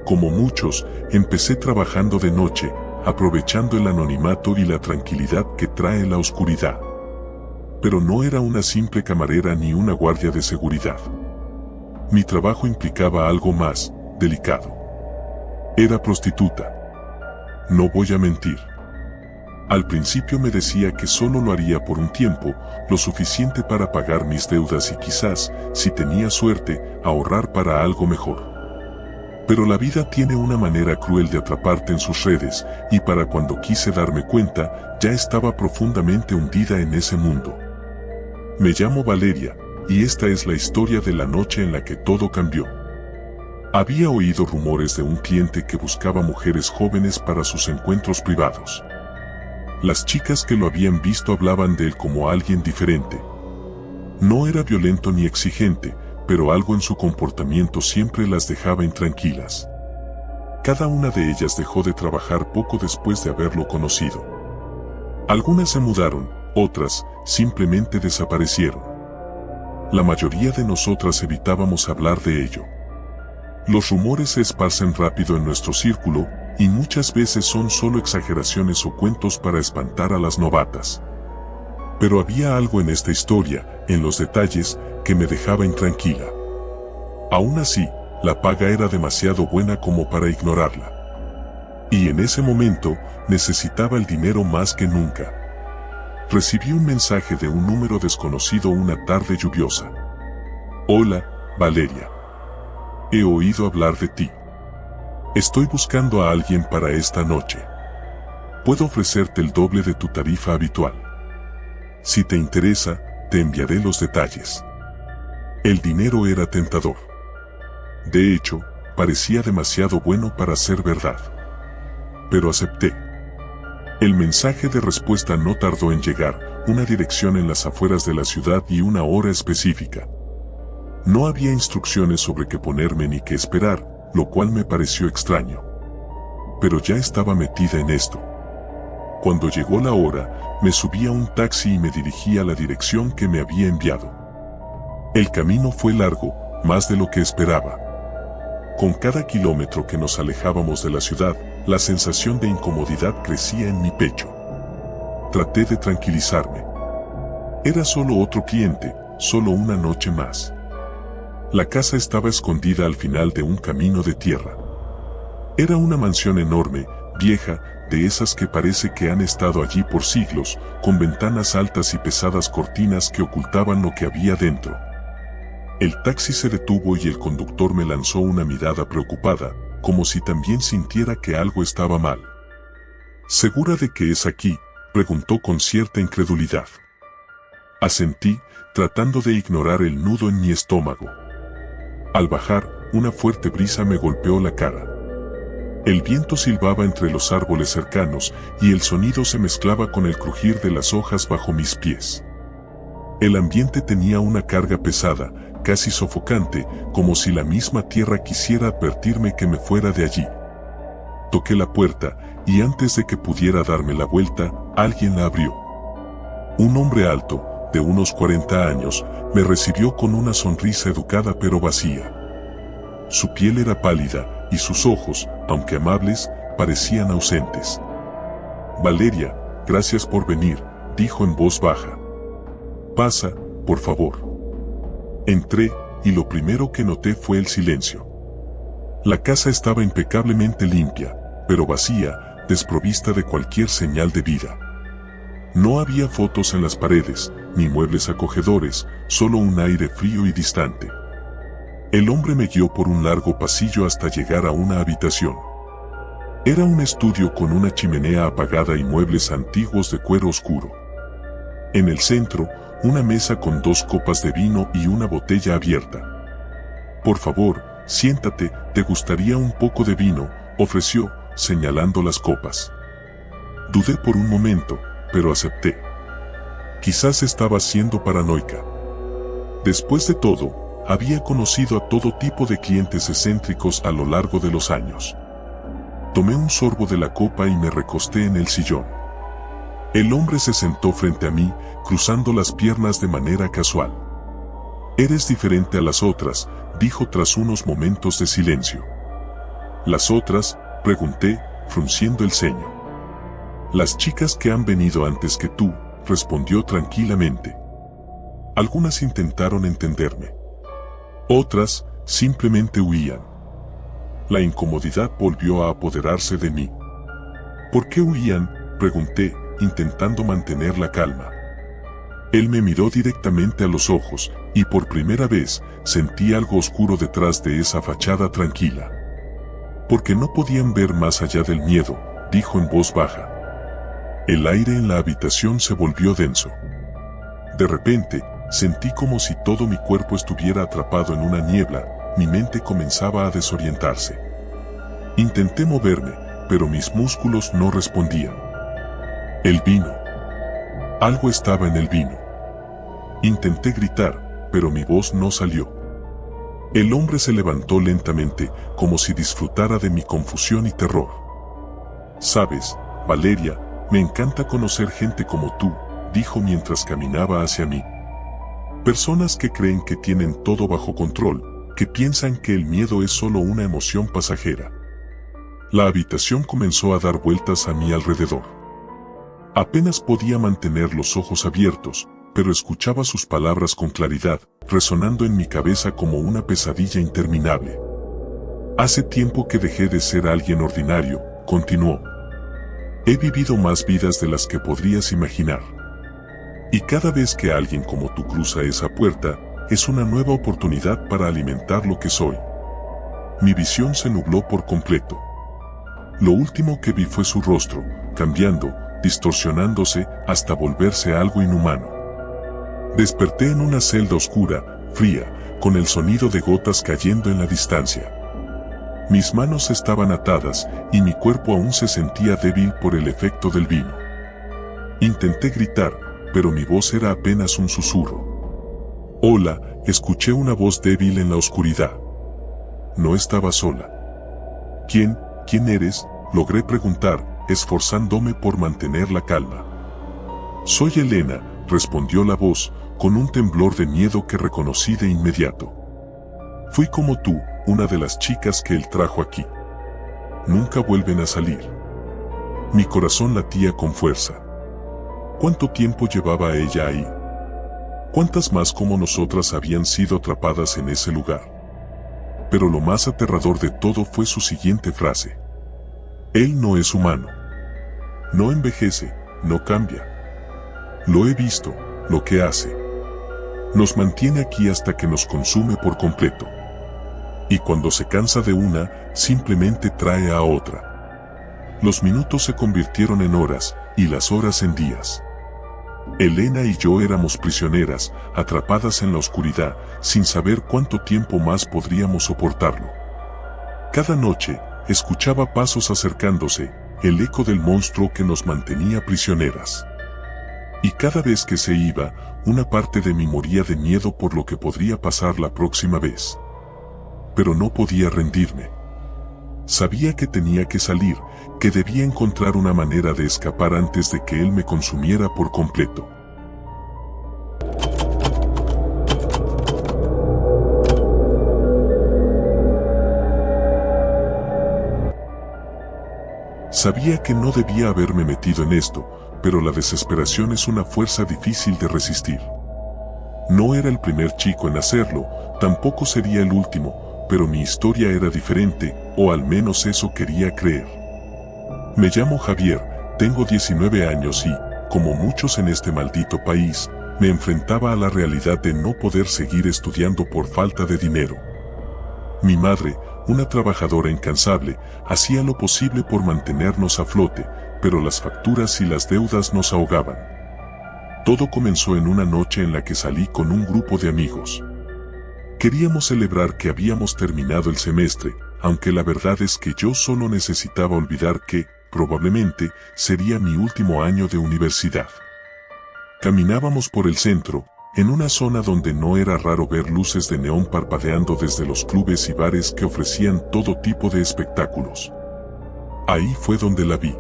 Como muchos, empecé trabajando de noche, aprovechando el anonimato y la tranquilidad que trae la oscuridad. Pero no era una simple camarera ni una guardia de seguridad. Mi trabajo implicaba algo más delicado. Era prostituta. No voy a mentir. Al principio me decía que solo lo haría por un tiempo, lo suficiente para pagar mis deudas y quizás, si tenía suerte, ahorrar para algo mejor. Pero la vida tiene una manera cruel de atraparte en sus redes, y para cuando quise darme cuenta, ya estaba profundamente hundida en ese mundo. Me llamo Valeria, y esta es la historia de la noche en la que todo cambió. Había oído rumores de un cliente que buscaba mujeres jóvenes para sus encuentros privados. Las chicas que lo habían visto hablaban de él como alguien diferente. No era violento ni exigente, pero algo en su comportamiento siempre las dejaba intranquilas. Cada una de ellas dejó de trabajar poco después de haberlo conocido. Algunas se mudaron, otras simplemente desaparecieron. La mayoría de nosotras evitábamos hablar de ello. Los rumores se esparcen rápido en nuestro círculo, y muchas veces son solo exageraciones o cuentos para espantar a las novatas. Pero había algo en esta historia, en los detalles, que me dejaba intranquila. Aún así, la paga era demasiado buena como para ignorarla. Y en ese momento, necesitaba el dinero más que nunca. Recibí un mensaje de un número desconocido una tarde lluviosa. «Hola, Valeria. He oído hablar de ti. Estoy buscando a alguien para esta noche. Puedo ofrecerte el doble de tu tarifa habitual. Si te interesa, te enviaré los detalles». El dinero era tentador. De hecho, parecía demasiado bueno para ser verdad. Pero acepté. El mensaje de respuesta no tardó en llegar, una dirección en las afueras de la ciudad y una hora específica. No había instrucciones sobre qué ponerme ni qué esperar, lo cual me pareció extraño. Pero ya estaba metida en esto. Cuando llegó la hora, me subí a un taxi y me dirigí a la dirección que me había enviado. El camino fue largo, más de lo que esperaba. Con cada kilómetro que nos alejábamos de la ciudad, la sensación de incomodidad crecía en mi pecho. Traté de tranquilizarme. Era solo otro cliente, solo una noche más. La casa estaba escondida al final de un camino de tierra. Era una mansión enorme, vieja, de esas que parece que han estado allí por siglos, con ventanas altas y pesadas cortinas que ocultaban lo que había dentro. El taxi se detuvo y el conductor me lanzó una mirada preocupada, como si también sintiera que algo estaba mal. ¿Segura de que es aquí?, preguntó con cierta incredulidad. Asentí, tratando de ignorar el nudo en mi estómago. Al bajar, una fuerte brisa me golpeó la cara. El viento silbaba entre los árboles cercanos y el sonido se mezclaba con el crujir de las hojas bajo mis pies. El ambiente tenía una carga pesada, casi sofocante, como si la misma tierra quisiera advertirme que me fuera de allí. Toqué la puerta, y antes de que pudiera darme la vuelta, alguien la abrió. Un hombre alto, de unos 40 años, me recibió con una sonrisa educada pero vacía. Su piel era pálida, y sus ojos, aunque amables, parecían ausentes. «Valeria, gracias por venir», dijo en voz baja. «Pasa, por favor». Entré, y lo primero que noté fue el silencio. La casa estaba impecablemente limpia, pero vacía, desprovista de cualquier señal de vida. No había fotos en las paredes, ni muebles acogedores, solo un aire frío y distante. El hombre me guió por un largo pasillo hasta llegar a una habitación. Era un estudio con una chimenea apagada y muebles antiguos de cuero oscuro. En el centro, una mesa con 2 copas de vino y una botella abierta. «Por favor, siéntate, ¿te gustaría un poco de vino?», ofreció, señalando las copas. Dudé por un momento, pero acepté. Quizás estaba siendo paranoica. Después de todo, había conocido a todo tipo de clientes excéntricos a lo largo de los años. Tomé un sorbo de la copa y me recosté en el sillón. El hombre se sentó frente a mí, cruzando las piernas de manera casual. «Eres diferente a las otras», dijo tras unos momentos de silencio. «¿Las otras?», pregunté, frunciendo el ceño. «Las chicas que han venido antes que tú», respondió tranquilamente. «Algunas intentaron entenderme. Otras, simplemente huían». La incomodidad volvió a apoderarse de mí. «¿Por qué huían?», pregunté, intentando mantener la calma. Él me miró directamente a los ojos, y por primera vez, sentí algo oscuro detrás de esa fachada tranquila. «Porque no podían ver más allá del miedo», dijo en voz baja. El aire en la habitación se volvió denso. De repente, sentí como si todo mi cuerpo estuviera atrapado en una niebla, mi mente comenzaba a desorientarse. Intenté moverme, pero mis músculos no respondían. El vino. Algo estaba en el vino. Intenté gritar, pero mi voz no salió. El hombre se levantó lentamente, como si disfrutara de mi confusión y terror. «Sabes, Valeria, me encanta conocer gente como tú», dijo mientras caminaba hacia mí. «Personas que creen que tienen todo bajo control, que piensan que el miedo es solo una emoción pasajera». La habitación comenzó a dar vueltas a mi alrededor. Apenas podía mantener los ojos abiertos, pero escuchaba sus palabras con claridad, resonando en mi cabeza como una pesadilla interminable. «Hace tiempo que dejé de ser alguien ordinario», continuó. «He vivido más vidas de las que podrías imaginar. Y cada vez que alguien como tú cruza esa puerta, es una nueva oportunidad para alimentar lo que soy». Mi visión se nubló por completo. Lo último que vi fue su rostro, cambiando, distorsionándose, hasta volverse algo inhumano. Desperté en una celda oscura, fría, con el sonido de gotas cayendo en la distancia. Mis manos estaban atadas, y mi cuerpo aún se sentía débil por el efecto del vino. Intenté gritar, pero mi voz era apenas un susurro. «Hola», escuché una voz débil en la oscuridad. No estaba sola. «¿Quién eres?», logré preguntar, esforzándome por mantener la calma. «Soy Elena», respondió la voz, con un temblor de miedo que reconocí de inmediato. «Fui como tú, una de las chicas que él trajo aquí. Nunca vuelven a salir». Mi corazón latía con fuerza. ¿Cuánto tiempo llevaba ella ahí? ¿Cuántas más como nosotras habían sido atrapadas en ese lugar? Pero lo más aterrador de todo fue su siguiente frase. «Él no es humano. No envejece, no cambia. Lo he visto, lo que hace. Nos mantiene aquí hasta que nos consume por completo. Y cuando se cansa de una, simplemente trae a otra». Los minutos se convirtieron en horas, y las horas en días. Elena y yo éramos prisioneras, atrapadas en la oscuridad, sin saber cuánto tiempo más podríamos soportarlo. Cada noche, escuchaba pasos acercándose, el eco del monstruo que nos mantenía prisioneras. Y cada vez que se iba, una parte de mí moría de miedo por lo que podría pasar la próxima vez. Pero no podía rendirme. Sabía que tenía que salir, que debía encontrar una manera de escapar antes de que él me consumiera por completo. Sabía que no debía haberme metido en esto, pero la desesperación es una fuerza difícil de resistir. No era el primer chico en hacerlo, tampoco sería el último, pero mi historia era diferente, o al menos eso quería creer. Me llamo Javier, tengo 19 años y, como muchos en este maldito país, me enfrentaba a la realidad de no poder seguir estudiando por falta de dinero. Mi madre, una trabajadora incansable, hacía lo posible por mantenernos a flote, pero las facturas y las deudas nos ahogaban. Todo comenzó en una noche en la que salí con un grupo de amigos. Queríamos celebrar que habíamos terminado el semestre, aunque la verdad es que yo solo necesitaba olvidar que, probablemente, sería mi último año de universidad. Caminábamos por el centro, en una zona donde no era raro ver luces de neón parpadeando desde los clubes y bares que ofrecían todo tipo de espectáculos. Ahí fue donde la vi.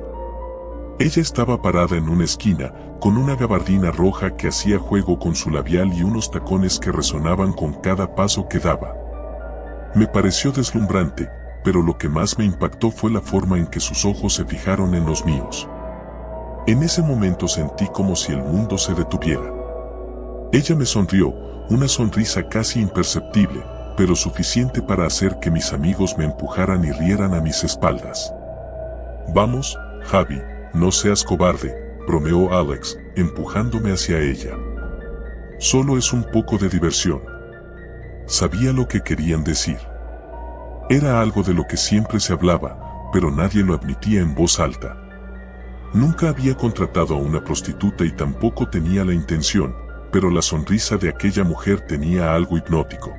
Ella estaba parada en una esquina, con una gabardina roja que hacía juego con su labial y unos tacones que resonaban con cada paso que daba. Me pareció deslumbrante, pero lo que más me impactó fue la forma en que sus ojos se fijaron en los míos. En ese momento sentí como si el mundo se detuviera. Ella me sonrió, una sonrisa casi imperceptible, pero suficiente para hacer que mis amigos me empujaran y rieran a mis espaldas. «Vamos, Javi, no seas cobarde», bromeó Alex, empujándome hacia ella. «Solo es un poco de diversión». Sabía lo que querían decir. Era algo de lo que siempre se hablaba, pero nadie lo admitía en voz alta. Nunca había contratado a una prostituta y tampoco tenía la intención, pero la sonrisa de aquella mujer tenía algo hipnótico.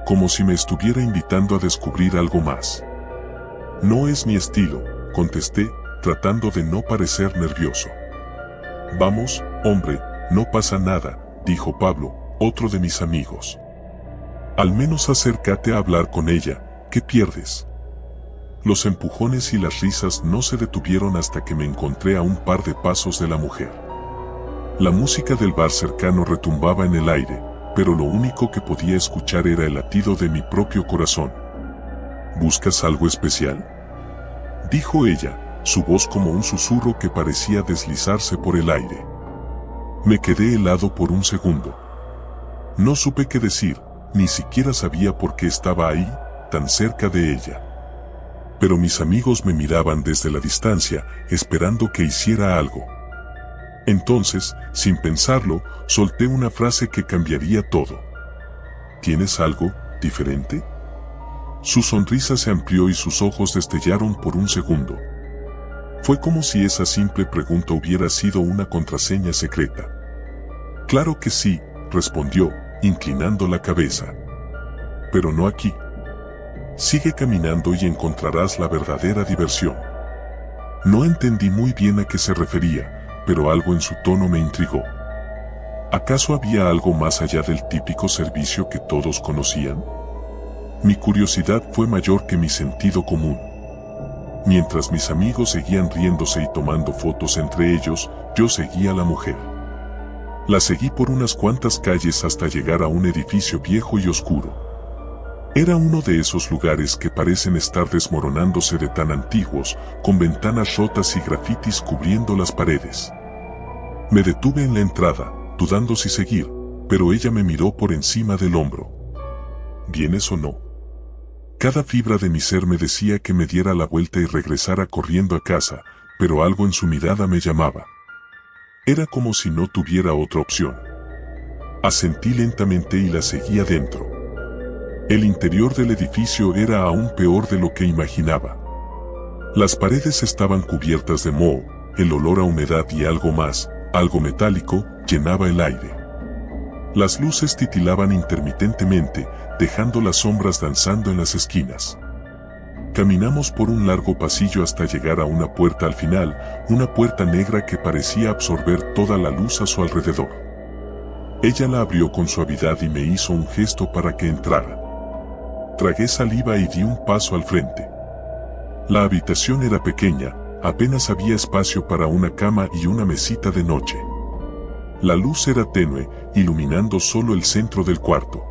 Como si me estuviera invitando a descubrir algo más. «No es mi estilo», contesté, tratando de no parecer nervioso. «Vamos, hombre, no pasa nada», dijo Pablo, otro de mis amigos. «Al menos acércate a hablar con ella, ¿qué pierdes?». Los empujones y las risas no se detuvieron hasta que me encontré a un par de pasos de la mujer. La música del bar cercano retumbaba en el aire, pero lo único que podía escuchar era el latido de mi propio corazón. «¿Buscas algo especial?», dijo ella, su voz como un susurro que parecía deslizarse por el aire. Me quedé helado por un segundo. No supe qué decir, ni siquiera sabía por qué estaba ahí, tan cerca de ella. Pero mis amigos me miraban desde la distancia, esperando que hiciera algo. Entonces, sin pensarlo, solté una frase que cambiaría todo. «¿Tienes algo diferente?». Su sonrisa se amplió y sus ojos destellaron por un segundo. Fue como si esa simple pregunta hubiera sido una contraseña secreta. «Claro que sí», respondió, inclinando la cabeza. «Pero no aquí. Sigue caminando y encontrarás la verdadera diversión». No entendí muy bien a qué se refería, pero algo en su tono me intrigó. ¿Acaso había algo más allá del típico servicio que todos conocían? Mi curiosidad fue mayor que mi sentido común. Mientras mis amigos seguían riéndose y tomando fotos entre ellos, yo seguía a la mujer. La seguí por unas cuantas calles hasta llegar a un edificio viejo y oscuro. Era uno de esos lugares que parecen estar desmoronándose de tan antiguos, con ventanas rotas y grafitis cubriendo las paredes. Me detuve en la entrada, dudando si seguir, pero ella me miró por encima del hombro. ¿Vienes o no? Cada fibra de mi ser me decía que me diera la vuelta y regresara corriendo a casa, pero algo en su mirada me llamaba. Era como si no tuviera otra opción. Asentí lentamente y la seguí adentro. El interior del edificio era aún peor de lo que imaginaba. Las paredes estaban cubiertas de moho, el olor a humedad y algo más, algo metálico, llenaba el aire. Las luces titilaban intermitentemente, dejando las sombras danzando en las esquinas. Caminamos por un largo pasillo hasta llegar a una puerta al final, una puerta negra que parecía absorber toda la luz a su alrededor. Ella la abrió con suavidad y me hizo un gesto para que entrara. Tragué saliva y di un paso al frente. La habitación era pequeña, apenas había espacio para una cama y una mesita de noche. La luz era tenue, iluminando solo el centro del cuarto.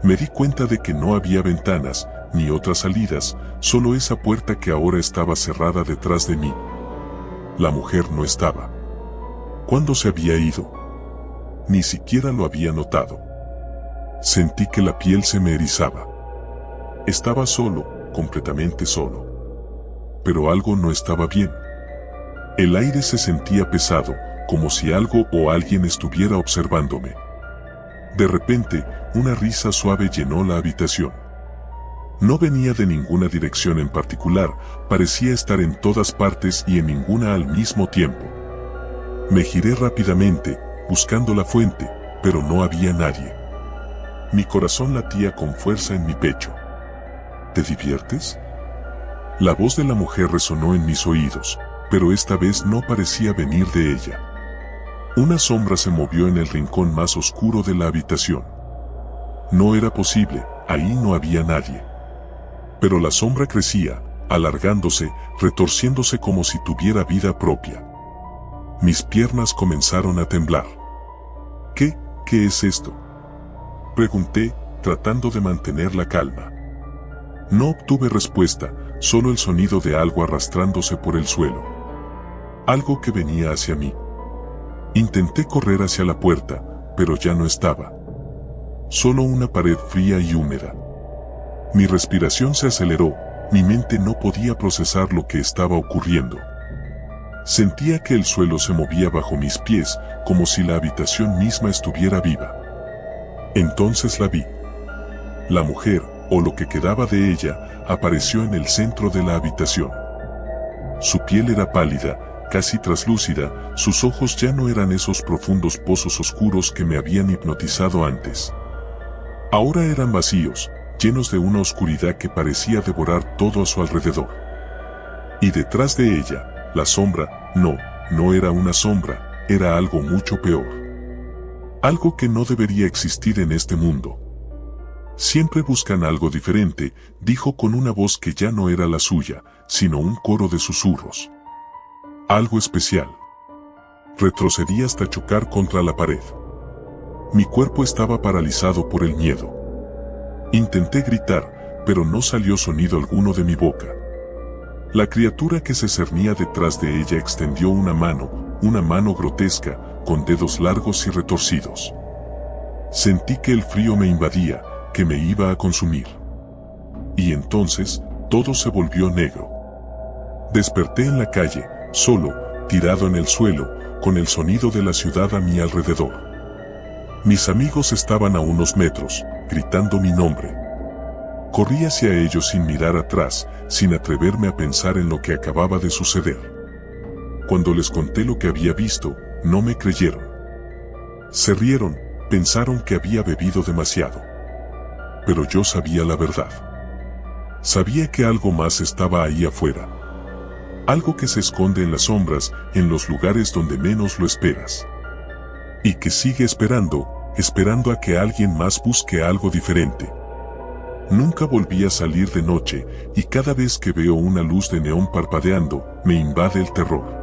Me di cuenta de que no había ventanas, ni otras salidas, solo esa puerta que ahora estaba cerrada detrás de mí. La mujer no estaba. ¿Cuándo se había ido? Ni siquiera lo había notado. Sentí que la piel se me erizaba. Estaba solo, completamente solo. Pero algo no estaba bien. El aire se sentía pesado, como si algo o alguien estuviera observándome. De repente, una risa suave llenó la habitación. No venía de ninguna dirección en particular, parecía estar en todas partes y en ninguna al mismo tiempo. Me giré rápidamente, buscando la fuente, pero no había nadie. Mi corazón latía con fuerza en mi pecho. ¿Te diviertes? La voz de la mujer resonó en mis oídos, pero esta vez no parecía venir de ella. Una sombra se movió en el rincón más oscuro de la habitación. No era posible, ahí no había nadie. Pero la sombra crecía, alargándose, retorciéndose como si tuviera vida propia. Mis piernas comenzaron a temblar. ¿Qué es esto?, pregunté, tratando de mantener la calma. No obtuve respuesta, solo el sonido de algo arrastrándose por el suelo. Algo que venía hacia mí. Intenté correr hacia la puerta, pero ya no estaba. Solo una pared fría y húmeda. Mi respiración se aceleró, mi mente no podía procesar lo que estaba ocurriendo. Sentía que el suelo se movía bajo mis pies, como si la habitación misma estuviera viva. Entonces la vi. La mujer, o lo que quedaba de ella, apareció en el centro de la habitación. Su piel era pálida, casi traslúcida, sus ojos ya no eran esos profundos pozos oscuros que me habían hipnotizado antes. Ahora eran vacíos, llenos de una oscuridad que parecía devorar todo a su alrededor. Y detrás de ella, la sombra, no era una sombra, era algo mucho peor. Algo que no debería existir en este mundo. Siempre buscan algo diferente, dijo con una voz que ya no era la suya, sino un coro de susurros. Algo especial. Retrocedí hasta chocar contra la pared. Mi cuerpo estaba paralizado por el miedo. Intenté gritar, pero no salió sonido alguno de mi boca. La criatura que se cernía detrás de ella extendió una mano grotesca, con dedos largos y retorcidos. Sentí que el frío me invadía, que me iba a consumir. Y entonces, todo se volvió negro. Desperté en la calle, solo, tirado en el suelo, con el sonido de la ciudad a mi alrededor. Mis amigos estaban a unos metros, gritando mi nombre. Corrí hacia ellos sin mirar atrás, sin atreverme a pensar en lo que acababa de suceder. Cuando les conté lo que había visto, no me creyeron. Se rieron, pensaron que había bebido demasiado. Pero yo sabía la verdad. Sabía que algo más estaba ahí afuera. Algo que se esconde en las sombras, en los lugares donde menos lo esperas. Y que sigue esperando a que alguien más busque algo diferente. Nunca volví a salir de noche, y cada vez que veo una luz de neón parpadeando, me invade el terror.